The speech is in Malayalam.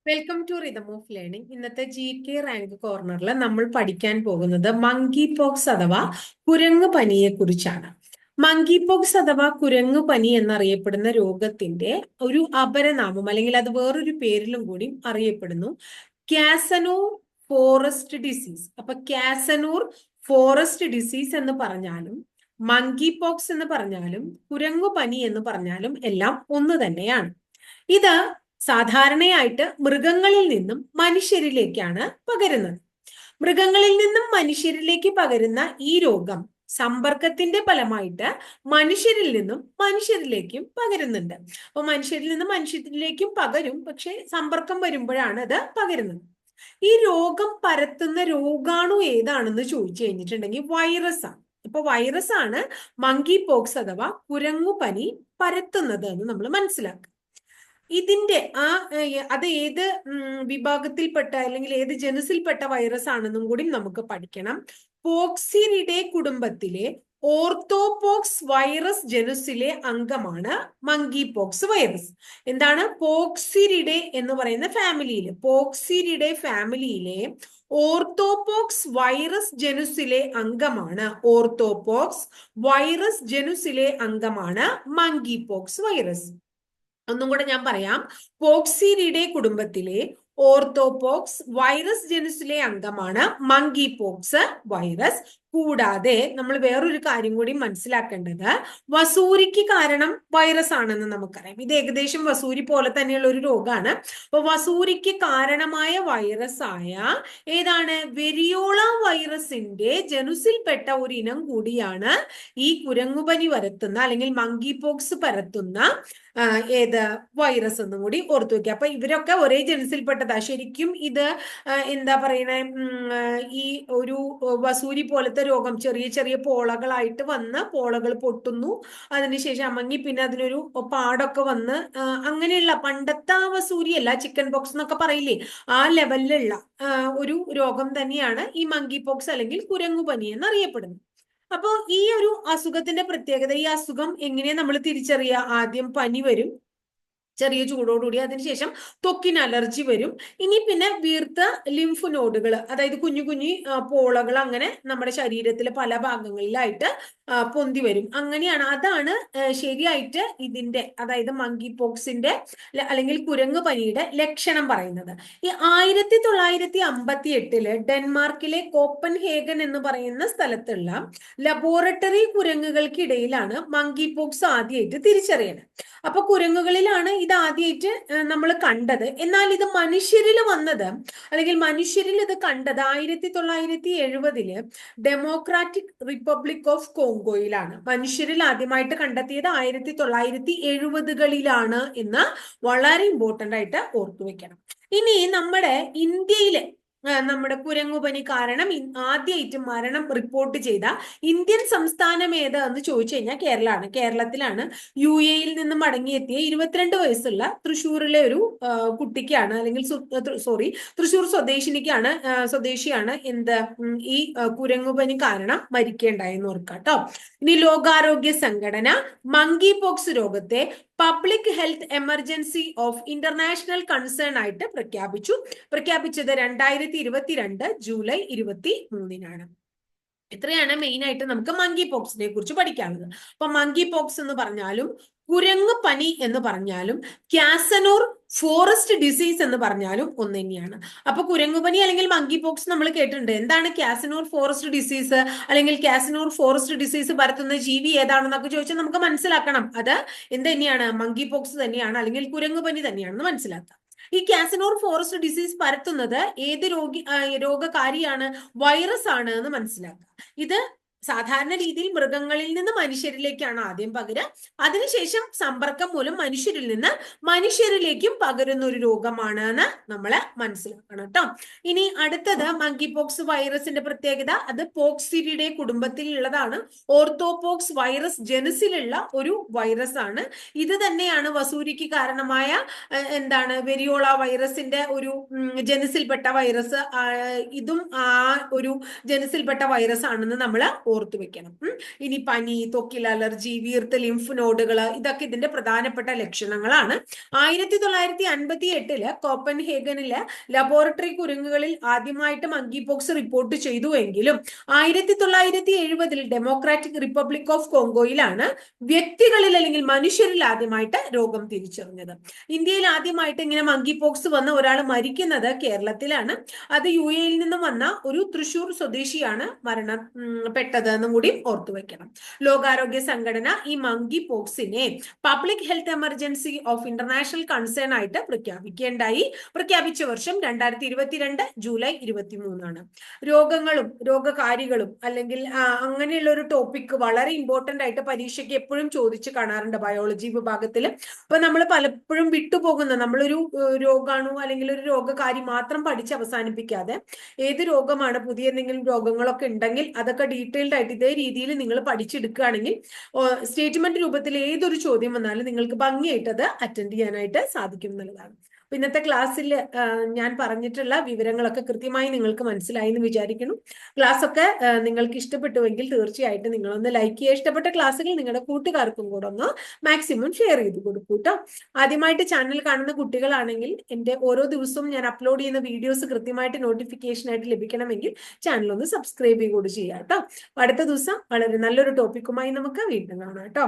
Welcome to rhythm of learning. ഇന്നത്തെ GK റാങ്ക് കോർണറിൽ നമ്മൾ പഠിക്കാൻ പോകുന്നത് മങ്കി പോക്സ് അഥവാ കുരങ്ങു പനിയെ കുറിച്ചാണ്. മങ്കി പോക്സ് അഥവാ കുരങ്ങു പനി എന്നറിയപ്പെടുന്ന രോഗത്തിന്റെ ഒരു അപരനാമം അല്ലെങ്കിൽ അത് വേറൊരു പേരിലും കൂടി അറിയപ്പെടുന്നു, കാസനൂർ ഫോറസ്റ്റ് ഡിസീസ്. അപ്പൊ കാസനൂർ ഫോറസ്റ്റ് ഡിസീസ് എന്ന് പറഞ്ഞാലും മങ്കി പോക്സ് എന്ന് പറഞ്ഞാലും കുരങ്ങു പനി എന്ന് പറഞ്ഞാലും എല്ലാം ഒന്ന് തന്നെയാണ്. ഇത് സാധാരണയായിട്ട് മൃഗങ്ങളിൽ നിന്നും മനുഷ്യരിലേക്കാണ് പകരുന്നത്. മൃഗങ്ങളിൽ നിന്നും മനുഷ്യരിലേക്ക് പകരുന്ന ഈ രോഗം സമ്പർക്കത്തിന്റെ ഫലമായിട്ട് മനുഷ്യരിൽ നിന്നും മനുഷ്യരിലേക്കും പകരുന്നുണ്ട്. അപ്പൊ മനുഷ്യരിൽ നിന്നും മനുഷ്യരിലേക്കും പകരും, പക്ഷെ സമ്പർക്കം വരുമ്പോഴാണ് അത് പകരുന്നത്. ഈ രോഗം പരത്തുന്ന രോഗാണു ഏതാണെന്ന് ചോദിച്ചു കഴിഞ്ഞിട്ടുണ്ടെങ്കിൽ വൈറസ് ആണ്. ഇപ്പൊ വൈറസ് ആണ് മങ്കി പോക്സ് അഥവാ കുരങ്ങുപനി പരത്തുന്നത് എന്ന് നമ്മൾ മനസ്സിലാക്കുക. ഇതിന്റെ അത് ഏത് വിഭാഗത്തിൽപ്പെട്ട അല്ലെങ്കിൽ ഏത് ജനുസിൽപ്പെട്ട വൈറസ് ആണെന്നും കൂടി നമുക്ക് പഠിക്കണം. പോക്സിനിഡേ കുടുംബത്തിലെ ഓർത്തോപോക്സ് വൈറസ് ജനുസിലെ അംഗമാണ് മങ്കി പോക്സ് വൈറസ്. എന്താണ് പോക്സിരിഡേ എന്ന് പറയുന്ന ഫാമിലിയിലെ പോക്സിരിഡേ ഫാമിലിയിലെ ഓർത്തോപോക്സ് വൈറസ് ജനുസിലെ അംഗമാണ് ഓർത്തോപോക്സ് വൈറസ് ജനുസിലെ അംഗമാണ് മങ്കി പോക്സ് വൈറസ്. ഒന്നും കൂടെ ഞാൻ പറയാം. പോക്സിരിഡേ കുടുംബത്തിലെ ഓർത്തോപോക്സ് വൈറസ് ജനുസിലെ അംഗമാണ് മങ്കി പോക്സ് വൈറസ്. കൂടാതെ നമ്മൾ വേറൊരു കാര്യം കൂടി മനസ്സിലാക്കേണ്ടത്, വസൂരിക്ക് കാരണം വൈറസ് ആണെന്ന് നമുക്കറിയാം. ഇത് ഏകദേശം വസൂരി പോലെ തന്നെയുള്ള ഒരു രോഗമാണ്. അപ്പൊ വസൂരിക്ക് കാരണമായ വൈറസ് ആയ ഏതാണ് വെരിയോള വൈറസിന്റെ ജനുസിൽപ്പെട്ട ഒരു ഇനം കൂടിയാണ് ഈ കുരങ്ങുപനി പരത്തുന്ന അല്ലെങ്കിൽ മങ്കി പോക്സ് പരത്തുന്ന ഏത് വൈറസ് എന്നും കൂടി ഓർത്തു വെക്കുക. അപ്പൊ ഇവരൊക്കെ ഒരേ ജനുസിൽപ്പെട്ടതാ. ശരിക്കും ഇത് എന്താ പറയണേ, ഈ ഒരു വസൂരി പോലത്തെ രോഗം ചെറിയ ചെറിയ പോളകളായിട്ട് വന്ന് പോളകൾ പൊട്ടുന്നു, അതിനുശേഷം അമങ്ങി പിന്നെ അതിനൊരു പാടൊക്കെ വന്ന് അങ്ങനെയുള്ള പണ്ടത്തെ ആ വസൂരി അല്ല, ചിക്കൻ പോക്സ് എന്നൊക്കെ പറയില്ലേ, ആ ലെവലിലുള്ള ഒരു രോഗം തന്നെയാണ് ഈ മങ്കി പോക്സ് അല്ലെങ്കിൽ കുരങ്ങുപനി എന്നറിയപ്പെടുന്നത്. അപ്പോൾ ഈ ഒരു അസുഖത്തിന്റെ പ്രത്യേകത, ഈ അസുഖം എങ്ങനെയാ നമ്മൾ തിരിച്ചറിയുക? ആദ്യം പനി വരും, ചെറിയ ചൂടോടുകൂടി, അതിനുശേഷം ത്വക്കിന് അലർജി വരും, ഇനി പിന്നെ വീർത്ത ലിംഫ് നോഡുകൾ, അതായത് കുഞ്ഞു കുഞ്ഞു പോളകൾ അങ്ങനെ നമ്മുടെ ശരീരത്തിലെ പല ഭാഗങ്ങളിലായിട്ട് പൊന്തി വരും. അങ്ങനെയാണ്, അതാണ് ശരിയായിട്ട് ഇതിന്റെ അതായത് മങ്കി പോക്സിന്റെ അല്ലെങ്കിൽ കുരങ്ങു പനിയുടെ ലക്ഷണം പറയുന്നത്. ഈ 1958 ഡെൻമാർക്കിലെ കോപ്പൻഹേഗൻ എന്ന് പറയുന്ന സ്ഥലത്തുള്ള ലബോറട്ടറി കുരങ്ങുകൾക്കിടയിലാണ് മങ്കി പോക്സ് ആദ്യമായിട്ട് തിരിച്ചറിയുന്നത്. അപ്പൊ കുരങ്ങുകളിലാണ് ഇത് ആദ്യമായിട്ട് നമ്മൾ കണ്ടത്. എന്നാൽ ഇത് മനുഷ്യരിൽ വന്നത് അല്ലെങ്കിൽ മനുഷ്യരിൽ ഇത് കണ്ടത് 1970 ഡെമോക്രാറ്റിക് റിപ്പബ്ലിക് ഓഫ് കോങ്കോയിലാണ്. മനുഷ്യരിൽ ആദ്യമായിട്ട് കണ്ടെത്തിയത് 1970കളിലാണ് എന്ന് വളരെ ഇമ്പോർട്ടന്റ് ആയിട്ട് ഓർത്തു വെക്കണം. ഇനി നമ്മുടെ ഇന്ത്യയിലെ നമ്മുടെ കുരങ്ങുപനി കാരണം ആദ്യമായിട്ട് മരണം റിപ്പോർട്ട് ചെയ്ത ഇന്ത്യൻ സംസ്ഥാനം ഏത് എന്ന് ചോദിച്ചു കഴിഞ്ഞാൽ കേരളമാണ്. കേരളത്തിലാണ്. UAE-യിൽ നിന്ന് മടങ്ങിയെത്തിയ 22 വയസ്സുള്ള തൃശ്ശൂരിലെ ഒരു കുട്ടിക്കാണ്, അല്ലെങ്കിൽ തൃശ്ശൂർ സ്വദേശിയാണ് എന്ത് ഈ കുരങ്ങുപനി കാരണം മരിക്കേണ്ടായെന്ന് ഓർക്കാം കേട്ടോ. ഇനി ലോകാരോഗ്യ സംഘടന മങ്കി പോക്സ് രോഗത്തെ public health emergency of international concern ആയിട്ട് പ്രഖ്യാപിച്ചത് 2022 ജൂലൈ 23-നാണ്. ഇത്രയാണ് മെയിൻ ആയിട്ട് നമുക്ക് മങ്കി പോക്സിനെ കുറിച്ച് പഠിക്കാനുള്ളത്. അപ്പൊ മങ്കി പോക്സ് എന്ന് പറഞ്ഞാലും കുരങ്ങു പനി എന്ന് പറഞ്ഞാലും കാസനൂർ ഫോറസ്റ്റ് ഡിസീസ് എന്ന് പറഞ്ഞാലും ഒന്ന് തന്നെയാണ്. അപ്പൊ കുരങ്ങുപനി അല്ലെങ്കിൽ മങ്കി പോക്സ് നമ്മൾ കേട്ടിട്ടുണ്ട്. എന്താണ് കാസനൂർ ഫോറസ്റ്റ് ഡിസീസ് അല്ലെങ്കിൽ കാസനൂർ ഫോറസ്റ്റ് ഡിസീസ് പരത്തുന്ന ജീവി ഏതാണെന്നൊക്കെ ചോദിച്ചാൽ നമുക്ക് മനസ്സിലാക്കണം, അത് എന്ത് തന്നെയാണ്, മങ്കി പോക്സ് തന്നെയാണ് അല്ലെങ്കിൽ കുരങ്ങുപനി തന്നെയാണെന്ന് മനസ്സിലാക്കാം. ഈ കാസനൂർ ഫോറസ്റ്റ് ഡിസീസ് പരത്തുന്നത് ഏത് രോഗകാരിയാണ്? വൈറസ് ആണ് എന്ന് മനസ്സിലാക്കുക. ഇത് സാധാരണ രീതിയിൽ മൃഗങ്ങളിൽ നിന്ന് മനുഷ്യരിലേക്കാണ് ആദ്യം പകരുക. അതിനുശേഷം സമ്പർക്കം മൂലം മനുഷ്യരിൽ നിന്ന് മനുഷ്യരിലേക്കും പകരുന്ന ഒരു രോഗമാണ് എന്ന് നമ്മള് മനസ്സിലാക്കണം കേട്ടോ. ഇനി അടുത്തത് മങ്കി പോക്സ് വൈറസിന്റെ പ്രത്യേകത, അത് പോക്സിരിഡേ കുടുംബത്തിലുള്ളതാണ്. ഓർത്തോപോക്സ് വൈറസ് ജനുസിലുള്ള ഒരു വൈറസ് ആണ്. ഇത് തന്നെയാണ് വസൂരിക്ക് കാരണമായ എന്താണ് വെരിയോള വൈറസിന്റെ ഒരു ജനുസിൽപ്പെട്ട വൈറസ്. ഇതും ആ ഒരു ജനുസിൽപ്പെട്ട വൈറസ് ആണെന്ന് നമ്മൾ ഓർത്തു വെക്കണം. ഇനി പനി, ത്വക്കിൽ അലർജി, വീർത്ത ലിംഫ് നോഡുകൾ, ഇതൊക്കെ ഇതിന്റെ പ്രധാനപ്പെട്ട ലക്ഷണങ്ങളാണ്. 1958 കോപ്പൻഹേഗനിലെ ലബോറട്ടറി കുരങ്ങുകളിൽ ആദ്യമായിട്ട് മങ്കി പോക്സ് റിപ്പോർട്ട് ചെയ്തു എങ്കിലും 1970 ഡെമോക്രാറ്റിക് റിപ്പബ്ലിക് ഓഫ് കോങ്കോയിലാണ് വ്യക്തികളിൽ അല്ലെങ്കിൽ മനുഷ്യരിൽ ആദ്യമായിട്ട് രോഗം തിരിച്ചറിഞ്ഞത്. ഇന്ത്യയിൽ ആദ്യമായിട്ട് ഇങ്ങനെ മങ്കി പോക്സ് വന്ന ഒരാൾ മരിക്കുന്നത് കേരളത്തിലാണ്. അത് UAE-യിൽ നിന്നും വന്ന ഒരു തൃശൂർ സ്വദേശിയാണ് മരണപ്പെട്ടത് എന്നും കൂടി ഓർത്തു വെക്കണം. ലോകാരോഗ്യ സംഘടന ഈ മങ്കി പോക്സിനെ public health emergency of international concern ആയിട്ട് പ്രഖ്യാപിക്കുകയുണ്ടായി. പ്രഖ്യാപിച്ച വർഷം 2022 ജൂലൈ 23 രോഗങ്ങളും രോഗകാരികളും അല്ലെങ്കിൽ അങ്ങനെയുള്ള ഒരു ടോപ്പിക് വളരെ ഇമ്പോർട്ടന്റ് ആയിട്ട് പരീക്ഷയ്ക്ക് എപ്പോഴും ചോദിച്ചു കാണാറുണ്ട് ബയോളജി വിഭാഗത്തിൽ. അപ്പൊ നമ്മൾ പലപ്പോഴും വിട്ടുപോകുന്ന നമ്മളൊരു രോഗാണു അല്ലെങ്കിൽ ഒരു രോഗകാരി മാത്രം പഠിച്ച് അവസാനിപ്പിക്കാതെ ഏത് രോഗമാണ്, പുതിയ എന്തെങ്കിലും രോഗങ്ങളൊക്കെ ഉണ്ടെങ്കിൽ അതൊക്കെ ഡീറ്റെയിൽഡ് ആയിട്ട് ഇതേ രീതിയിൽ നിങ്ങൾ പഠിച്ചെടുക്കുകയാണെങ്കിൽ സ്റ്റേറ്റ്മെന്റ് രൂപത്തിൽ ഏതൊരു ചോദ്യം വന്നാലും നിങ്ങൾക്ക് ഭംഗിയായിട്ട് അത് അറ്റൻഡ് ചെയ്യാനായിട്ട് സാധിക്കും എന്നുള്ളതാണ്. ഇന്നത്തെ ക്ലാസ്സിൽ ഞാൻ പറഞ്ഞിട്ടുള്ള വിവരങ്ങളൊക്കെ കൃത്യമായി നിങ്ങൾക്ക് മനസ്സിലായി എന്ന് വിചാരിക്കുന്നു. ക്ലാസ് ഒക്കെ നിങ്ങൾക്ക് ഇഷ്ടപ്പെട്ടുവെങ്കിൽ തീർച്ചയായിട്ടും നിങ്ങളൊന്ന് ലൈക്ക് ചെയ്യുക. ഇഷ്ടപ്പെട്ട ക്ലാസ്സുകൾ നിങ്ങളുടെ കൂട്ടുകാർക്കും കൂടെ ഒന്ന് മാക്സിമം ഷെയർ ചെയ്ത് കൊടുക്കൂ കേട്ടോ. ആദ്യമായിട്ട് ചാനൽ കാണുന്ന കുട്ടികളാണെങ്കിൽ എൻ്റെ ഓരോ ദിവസവും ഞാൻ അപ്ലോഡ് ചെയ്യുന്ന വീഡിയോസ് കൃത്യമായിട്ട് നോട്ടിഫിക്കേഷൻ ആയിട്ട് ലഭിക്കണമെങ്കിൽ ചാനൽ ഒന്ന് സബ്സ്ക്രൈബ് ചെയ്യുക ചെയ്യാം കേട്ടോ. അടുത്ത ദിവസം വളരെ നല്ലൊരു ടോപ്പിക്കുമായി നമുക്ക് വീണ്ടും കാണാം കേട്ടോ.